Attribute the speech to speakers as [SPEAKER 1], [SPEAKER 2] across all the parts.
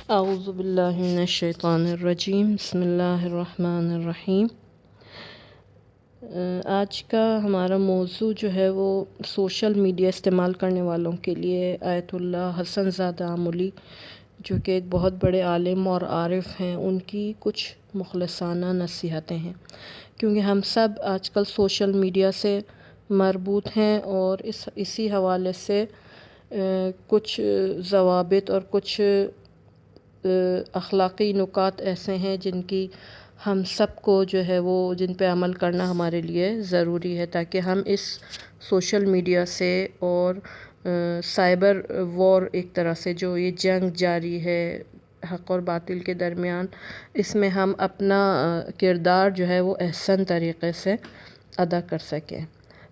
[SPEAKER 1] اعوذ باللہ من الشیطان الرجیم، بسم اللہ الرحمن الرحیم۔ آج کا ہمارا موضوع جو ہے وہ سوشل میڈیا استعمال کرنے والوں کے لیے آیت اللہ حسن زادہ آملی، جو کہ ایک بہت بڑے عالم اور عارف ہیں، ان کی کچھ مخلصانہ نصیحتیں ہیں، کیونکہ ہم سب آج کل سوشل میڈیا سے مربوط ہیں اور اسی حوالے سے کچھ ضوابط اور کچھ اخلاقی نکات ایسے ہیں جن کی ہم سب کو جو ہے وہ جن پہ عمل کرنا ہمارے لیے ضروری ہے، تاکہ ہم اس سوشل میڈیا سے اور سائبر وار ایک طرح سے جو یہ جنگ جاری ہے حق اور باطل کے درمیان، اس میں ہم اپنا کردار جو ہے وہ احسن طریقے سے ادا کر سکیں۔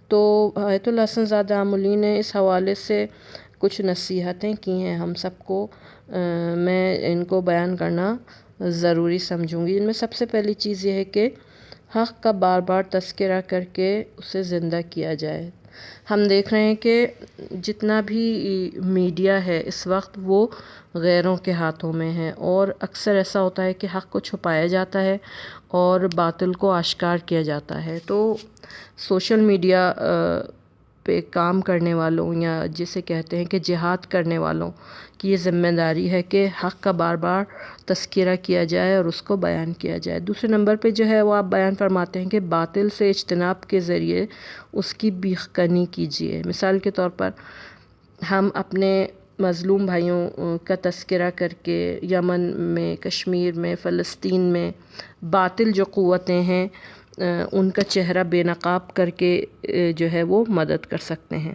[SPEAKER 1] تو آیت اللہ حسن زادہ آملی نے اس حوالے سے کچھ نصیحتیں کی ہیں ہم سب کو، میں ان کو بیان کرنا ضروری سمجھوں گی۔ ان میں سب سے پہلی چیز یہ ہے کہ حق کا بار بار تذکرہ کر کے اسے زندہ کیا جائے۔ ہم دیکھ رہے ہیں کہ جتنا بھی میڈیا ہے اس وقت وہ غیروں کے ہاتھوں میں ہے، اور اکثر ایسا ہوتا ہے کہ حق کو چھپایا جاتا ہے اور باطل کو آشکار کیا جاتا ہے۔ تو سوشل میڈیا پہ کام کرنے والوں، یا جسے کہتے ہیں کہ جہاد کرنے والوں کی یہ ذمہ داری ہے کہ حق کا بار بار تذکرہ کیا جائے اور اس کو بیان کیا جائے۔ دوسرے نمبر پہ جو ہے وہ آپ بیان فرماتے ہیں کہ باطل سے اجتناب کے ذریعے اس کی بیخ کنی کیجیے۔ مثال کے طور پر ہم اپنے مظلوم بھائیوں کا تذکرہ کر کے یمن میں، کشمیر میں، فلسطین میں باطل جو قوتیں ہیں ان کا چہرہ بے نقاب کر کے جو ہے وہ مدد کر سکتے ہیں۔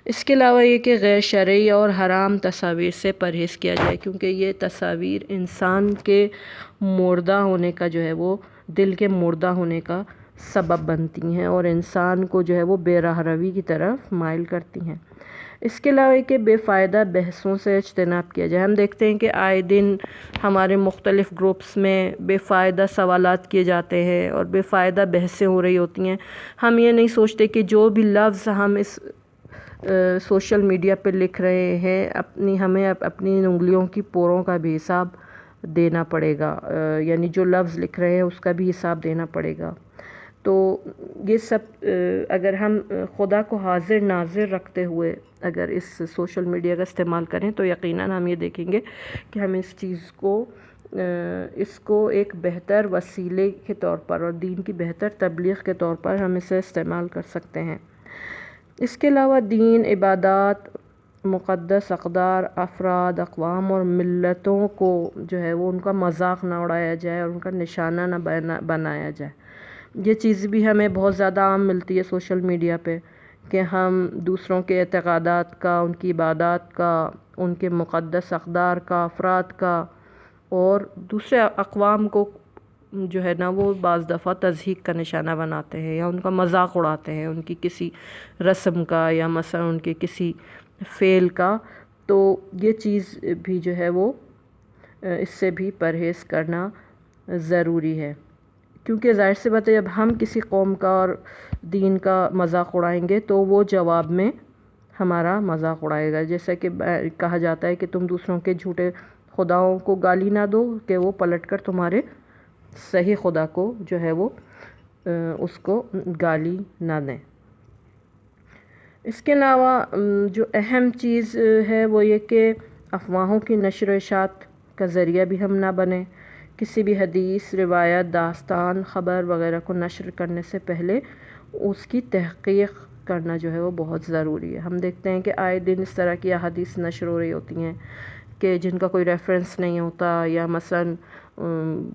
[SPEAKER 1] اس کے علاوہ یہ کہ غیر شرعی اور حرام تصاویر سے پرہیز کیا جائے، کیونکہ یہ تصاویر انسان کے مردہ ہونے کا جو ہے وہ دل کے مردہ ہونے کا سبب بنتی ہیں اور انسان کو جو ہے وہ بے راہ روی کی طرف مائل کرتی ہیں۔ اس کے علاوہ کہ بے فائدہ بحثوں سے اجتناب کیا جائے۔ ہم دیکھتے ہیں کہ آئے دن ہمارے مختلف گروپس میں بے فائدہ سوالات کیے جاتے ہیں اور بے فائدہ بحثیں ہو رہی ہوتی ہیں۔ ہم یہ نہیں سوچتے کہ جو بھی لفظ ہم اس سوشل میڈیا پہ لکھ رہے ہیں ہمیں اپنی انگلیوں کی پوروں کا بھی حساب دینا پڑے گا، یعنی جو لفظ لکھ رہے ہیں اس کا بھی حساب دینا پڑے گا۔ تو یہ سب اگر ہم خدا کو حاضر ناظر رکھتے ہوئے اگر اس سوشل میڈیا کا استعمال کریں تو یقیناً ہم یہ دیکھیں گے کہ ہم اس چیز کو اس کو ایک بہتر وسیلے کے طور پر اور دین کی بہتر تبلیغ کے طور پر ہم اسے استعمال کر سکتے ہیں۔ اس کے علاوہ دین، عبادات، مقدس اقدار، افراد، اقوام اور ملتوں کو جو ہے وہ ان کا مذاق نہ اڑایا جائے اور ان کا نشانہ نہ بنایا جائے۔ یہ چیز بھی ہمیں بہت زیادہ عام ملتی ہے سوشل میڈیا پہ، کہ ہم دوسروں کے اعتقادات کا، ان کی عبادات کا، ان کے مقدس اقدار کا، افراد کا اور دوسرے اقوام کو جو ہے نا وہ بعض دفعہ تضحیک کا نشانہ بناتے ہیں یا ان کا مذاق اڑاتے ہیں، ان کی کسی رسم کا یا مثلا ان کے کسی فعل کا۔ تو یہ چیز بھی جو ہے وہ اس سے بھی پرہیز کرنا ضروری ہے، کیونکہ ظاہر سی بات ہے جب ہم کسی قوم کا اور دین کا مذاق اڑائیں گے تو وہ جواب میں ہمارا مذاق اڑائے گا۔ جیسا کہ کہا جاتا ہے کہ تم دوسروں کے جھوٹے خداؤں کو گالی نہ دو کہ وہ پلٹ کر تمہارے صحیح خدا کو جو ہے وہ اس کو گالی نہ دیں۔ اس کے علاوہ جو اہم چیز ہے وہ یہ کہ افواہوں کی نشر و اشاعت کا ذریعہ بھی ہم نہ بنیں۔ کسی بھی حدیث، روایت، داستان، خبر وغیرہ کو نشر کرنے سے پہلے اس کی تحقیق کرنا جو ہے وہ بہت ضروری ہے۔ ہم دیکھتے ہیں کہ آئے دن اس طرح کی احادیث نشر ہو رہی ہوتی ہیں کہ جن کا کوئی ریفرنس نہیں ہوتا، یا مثلا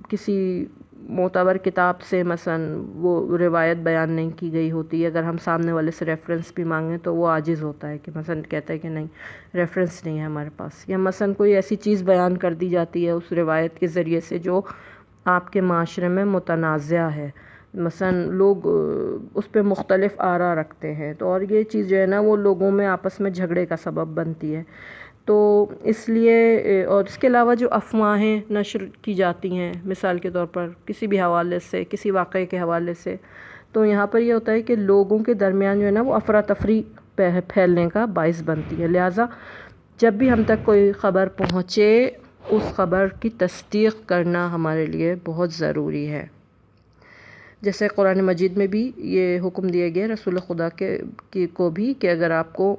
[SPEAKER 1] کسی معتبر کتاب سے مثلا وہ روایت بیان نہیں کی گئی ہوتی۔ اگر ہم سامنے والے سے ریفرنس بھی مانگیں تو وہ عاجز ہوتا ہے کہ مثلا کہتا ہے کہ نہیں ریفرنس نہیں ہے ہمارے پاس، یا مثلا کوئی ایسی چیز بیان کر دی جاتی ہے اس روایت کے ذریعے سے جو آپ کے معاشرے میں متنازع ہے، مثلا لوگ اس پہ مختلف آراء رکھتے ہیں، تو اور یہ چیز جو ہے نا وہ لوگوں میں آپس میں جھگڑے کا سبب بنتی ہے۔ تو اس لیے اور اس کے علاوہ جو افواہیں نشر کی جاتی ہیں مثال کے طور پر کسی بھی حوالے سے، کسی واقعے کے حوالے سے، تو یہاں پر یہ ہوتا ہے کہ لوگوں کے درمیان جو ہے نا وہ افراتفری پھیلنے کا باعث بنتی ہے۔ لہٰذا جب بھی ہم تک کوئی خبر پہنچے اس خبر کی تصدیق کرنا ہمارے لیے بہت ضروری ہے۔ جیسے قرآن مجید میں بھی یہ حکم دیا گیا رسول خدا کو بھی کہ اگر آپ کو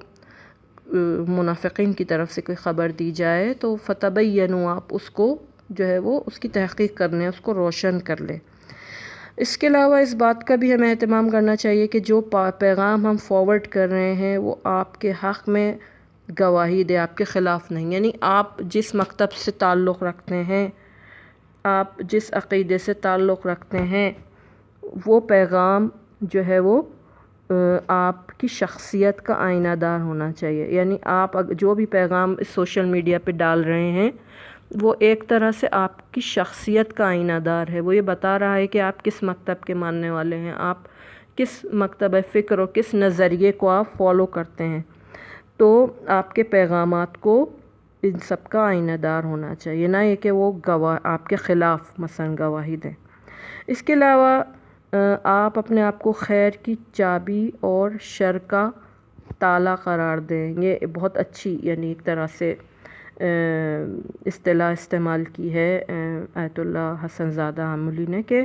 [SPEAKER 1] منافقین کی طرف سے کوئی خبر دی جائے تو فتبینوا، آپ اس کو جو ہے وہ اس کی تحقیق کر لیں، اس کو روشن کر لیں۔ اس کے علاوہ اس بات کا بھی ہمیں اہتمام کرنا چاہیے کہ جو پیغام ہم فارورڈ کر رہے ہیں وہ آپ کے حق میں گواہی دے، آپ کے خلاف نہیں۔ یعنی آپ جس مکتب سے تعلق رکھتے ہیں، آپ جس عقیدے سے تعلق رکھتے ہیں، وہ پیغام جو ہے وہ آپ کی شخصیت کا آئینہ دار ہونا چاہیے۔ یعنی آپ جو بھی پیغام اس سوشل میڈیا پہ ڈال رہے ہیں وہ ایک طرح سے آپ کی شخصیت کا آئینہ دار ہے۔ وہ یہ بتا رہا ہے کہ آپ کس مکتب کے ماننے والے ہیں، آپ کس مکتب فکر اور کس نظریے کو آپ فالو کرتے ہیں۔ تو آپ کے پیغامات کو ان سب کا آئینہ دار ہونا چاہیے، نہ یہ کہ وہ آپ کے خلاف مثلا گواہی دیں۔ اس کے علاوہ آپ اپنے آپ کو خیر کی چابی اور شر کا تالا قرار دیں۔ یہ بہت اچھی یعنی ایک طرح سے اصطلاح استعمال کی ہے آیت اللہ حسن زادہ عاملی نے کہ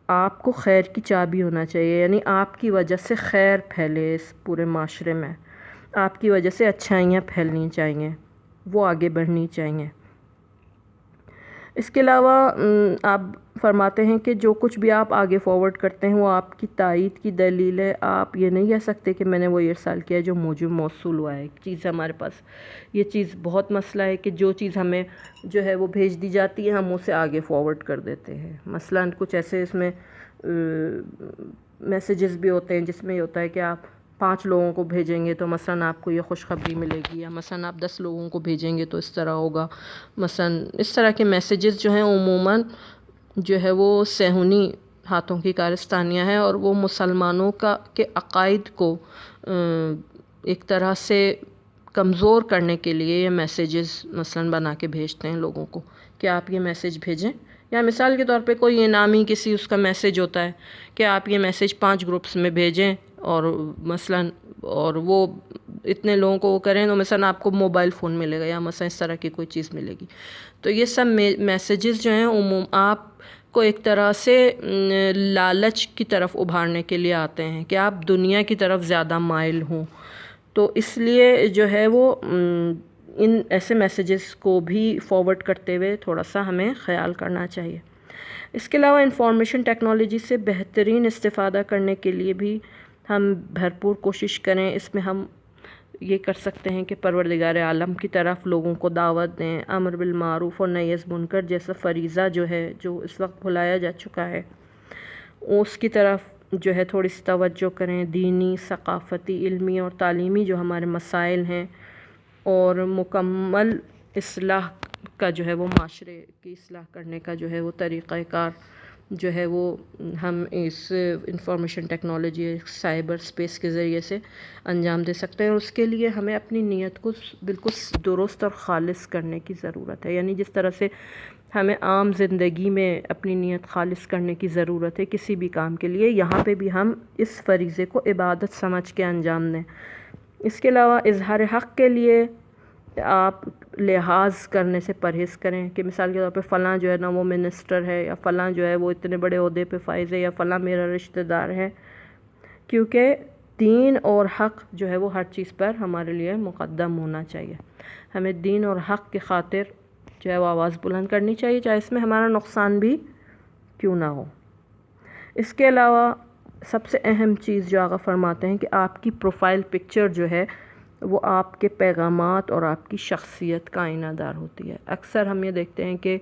[SPEAKER 1] آپ کو خیر کی چابی ہونا چاہیے، یعنی آپ کی وجہ سے خیر پھیلے اس پورے معاشرے میں، آپ کی وجہ سے اچھائیاں پھیلنی چاہیے، وہ آگے بڑھنی چاہیے۔ اس کے علاوہ آپ فرماتے ہیں کہ جو کچھ بھی آپ آگے فارورڈ کرتے ہیں وہ آپ کی تائید کی دلیل ہے۔ آپ یہ نہیں کہہ سکتے کہ میں نے وہ ارسال کیا جو مجھے موصول ہوا ہے، ایک چیز ہمارے پاس یہ چیز بہت مسئلہ ہے کہ جو چیز ہمیں جو ہے وہ بھیج دی جاتی ہے ہم اسے آگے فارورڈ کر دیتے ہیں۔ مثلا کچھ ایسے اس میں میسیجز بھی ہوتے ہیں جس میں یہ ہوتا ہے کہ آپ 5 لوگوں کو بھیجیں گے تو مثلا آپ کو یہ خوشخبری ملے گی، یا مثلا آپ 10 لوگوں کو بھیجیں گے تو اس طرح ہوگا۔ مثلا اس طرح کے میسیجز جو ہیں عموماً جو ہے وہ صہیونی ہاتھوں کی کارستانیاں ہیں، اور وہ مسلمانوں کے عقائد کو ایک طرح سے کمزور کرنے کے لیے یہ میسیجز مثلا بنا کے بھیجتے ہیں لوگوں کو کہ آپ یہ میسیج بھیجیں۔ یا مثال کے طور پہ کوئی انعامی کسی اس کا میسیج ہوتا ہے کہ آپ یہ میسیج 5 گروپس میں بھیجیں، اور مثلا اور وہ اتنے لوگوں کو وہ کریں تو مثلا آپ کو موبائل فون ملے گا، یا مثلا اس طرح کی کوئی چیز ملے گی۔ تو یہ سب میسیجز جو ہیں آپ کو ایک طرح سے لالچ کی طرف ابھارنے کے لیے آتے ہیں کہ آپ دنیا کی طرف زیادہ مائل ہوں۔ تو اس لیے جو ہے وہ ان ایسے میسیجز کو بھی فارورڈ کرتے ہوئے تھوڑا سا ہمیں خیال کرنا چاہیے۔ اس کے علاوہ انفارمیشن ٹیکنالوجی سے بہترین استفادہ کرنے کے لیے بھی ہم بھرپور کوشش کریں۔ اس میں ہم یہ کر سکتے ہیں کہ پروردگار عالم کی طرف لوگوں کو دعوت دیں، امر بالمعروف اور نہی عن منکر جیسا فریضہ جو ہے جو اس وقت بھلایا جا چکا ہے اس کی طرف جو ہے تھوڑی سی توجہ کریں۔ دینی، ثقافتی، علمی اور تعلیمی جو ہمارے مسائل ہیں اور مکمل اصلاح کا جو ہے وہ معاشرے کی اصلاح کرنے کا جو ہے وہ طریقہ کار جو ہے وہ ہم اس انفارمیشن ٹیکنالوجی سائبر اسپیس کے ذریعے سے انجام دے سکتے ہیں، اور اس کے لیے ہمیں اپنی نیت کو بالکل درست اور خالص کرنے کی ضرورت ہے۔ یعنی جس طرح سے ہمیں عام زندگی میں اپنی نیت خالص کرنے کی ضرورت ہے کسی بھی کام کے لیے، یہاں پہ بھی ہم اس فریضے کو عبادت سمجھ کے انجام دیں۔ اس کے علاوہ اظہار حق کے لیے آپ لحاظ کرنے سے پرہیز کریں کہ مثال کے طور پہ فلاں جو ہے نا وہ منسٹر ہے، یا فلاں جو ہے وہ اتنے بڑے عہدے پہ فائز ہے، یا فلاں میرا رشتہ دار ہے، کیونکہ دین اور حق جو ہے وہ ہر چیز پر ہمارے لیے مقدم ہونا چاہیے۔ ہمیں دین اور حق کی خاطر جو ہے وہ آواز بلند کرنی چاہیے، چاہے اس میں ہمارا نقصان بھی کیوں نہ ہو۔ اس کے علاوہ سب سے اہم چیز جو آقا فرماتے ہیں کہ آپ کی پروفائل پکچر جو ہے وہ آپ کے پیغامات اور آپ کی شخصیت کا آئینہ دار ہوتی ہے۔ اکثر ہم یہ دیکھتے ہیں کہ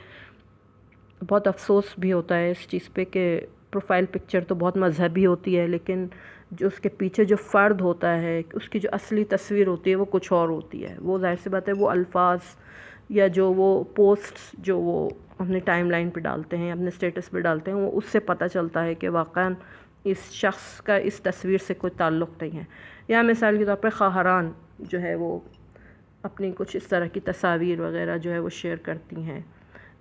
[SPEAKER 1] بہت افسوس بھی ہوتا ہے اس چیز پہ کہ پروفائل پکچر تو بہت مذہبی ہوتی ہے، لیکن جو اس کے پیچھے جو فرد ہوتا ہے، اس کی جو اصلی تصویر ہوتی ہے وہ کچھ اور ہوتی ہے۔ وہ ظاہر سی بات ہے وہ الفاظ یا جو وہ پوسٹس جو وہ اپنے ٹائم لائن پہ ڈالتے ہیں، اپنے اسٹیٹس پہ ڈالتے ہیں، وہ اس سے پتہ چلتا ہے کہ واقعاً اس شخص کا اس تصویر سے کوئی تعلق نہیں ہے۔ یا مثال کے طور پر خواہران جو ہے وہ اپنی کچھ اس طرح کی تصاویر وغیرہ جو ہے وہ شیئر کرتی ہیں۔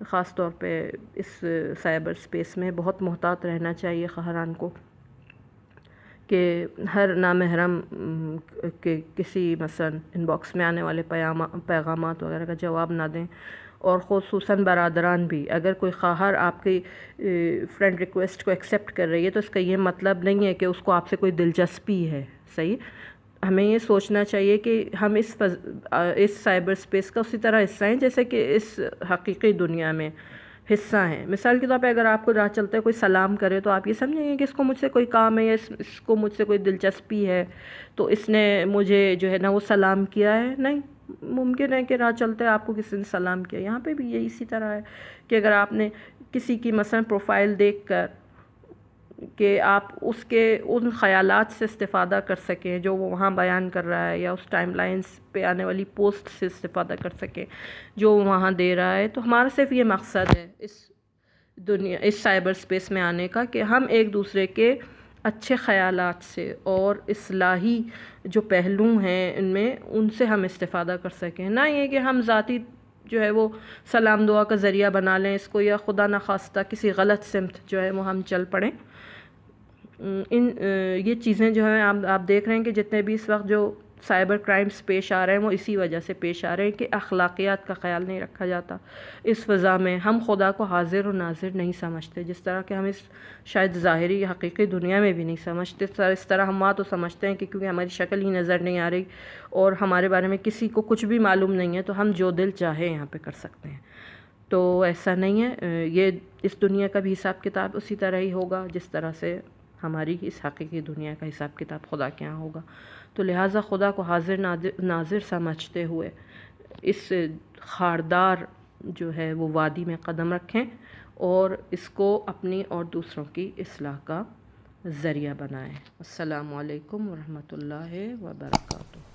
[SPEAKER 1] خاص طور پہ اس سائبر اسپیس میں بہت محتاط رہنا چاہیے خواہران کو، کہ ہر نامحرم کے کسی مثلا ان باکس میں آنے والے پیغامات وغیرہ کا جواب نہ دیں، اور خصوصاً برادران بھی، اگر کوئی خواہر آپ کی فرینڈ ریکویسٹ کو ایکسیپٹ کر رہی ہے تو اس کا یہ مطلب نہیں ہے کہ اس کو آپ سے کوئی دلچسپی ہے، صحیح؟ ہمیں یہ سوچنا چاہیے کہ ہم اس سائبر سپیس کا اسی طرح حصہ ہیں جیسے کہ اس حقیقی دنیا میں حصہ ہیں۔ مثال کے طور پہ اگر آپ کو راہ چلتے کوئی سلام کرے تو آپ یہ سمجھیں گے کہ اس کو مجھ سے کوئی کام ہے، یا اس کو مجھ سے کوئی دلچسپی ہے تو اس نے مجھے جو ہے نا وہ سلام کیا ہے۔ نہیں، ممکن ہے کہ راہ چلتے آپ کو کسی نے سلام کیا، یہاں پہ بھی یہی اسی طرح ہے کہ اگر آپ نے کسی کی مثلا پروفائل دیکھ کر کہ آپ اس کے ان خیالات سے استفادہ کر سکیں جو وہ وہاں بیان کر رہا ہے، یا اس ٹائم لائنز پہ آنے والی پوسٹ سے استفادہ کر سکیں جو وہ وہاں دے رہا ہے، تو ہمارا صرف یہ مقصد ہے اس سائبر سپیس میں آنے کا کہ ہم ایک دوسرے کے اچھے خیالات سے اور اصلاحی جو پہلو ہیں ان سے ہم استفادہ کر سکیں، نہ یہ کہ ہم ذاتی جو ہے وہ سلام دعا کا ذریعہ بنا لیں اس کو، یا خدا نخواستہ کسی غلط سمت جو ہے وہ ہم چل پڑیں۔ یہ چیزیں جو ہیں آپ دیکھ رہے ہیں کہ جتنے بھی اس وقت جو سائبر کرائمز پیش آ رہے ہیں وہ اسی وجہ سے پیش آ رہے ہیں کہ اخلاقیات کا خیال نہیں رکھا جاتا۔ اس فضا میں ہم خدا کو حاضر و ناظر نہیں سمجھتے، جس طرح کہ ہم اس شاید ظاہری یا حقیقی دنیا میں بھی نہیں سمجھتے، اس طرح ہم وہاں تو سمجھتے ہیں کہ کیونکہ ہماری شکل ہی نظر نہیں آ رہی اور ہمارے بارے میں کسی کو کچھ بھی معلوم نہیں ہے تو ہم جو دل چاہے یہاں پہ کر سکتے ہیں۔ تو ایسا نہیں ہے، یہ اس دنیا کا بھی حساب کتاب اسی طرح ہی ہوگا جس طرح سے ہماری اس حقیقی دنیا کا حساب کتاب خدا کے یہاں ہوگا۔ تو لہٰذا خدا کو حاضر ناظر سمجھتے ہوئے اس خاردار جو ہے وہ وادی میں قدم رکھیں اور اس کو اپنی اور دوسروں کی اصلاح کا ذریعہ بنائیں۔ السلام علیکم ورحمۃ اللہ وبرکاتہ۔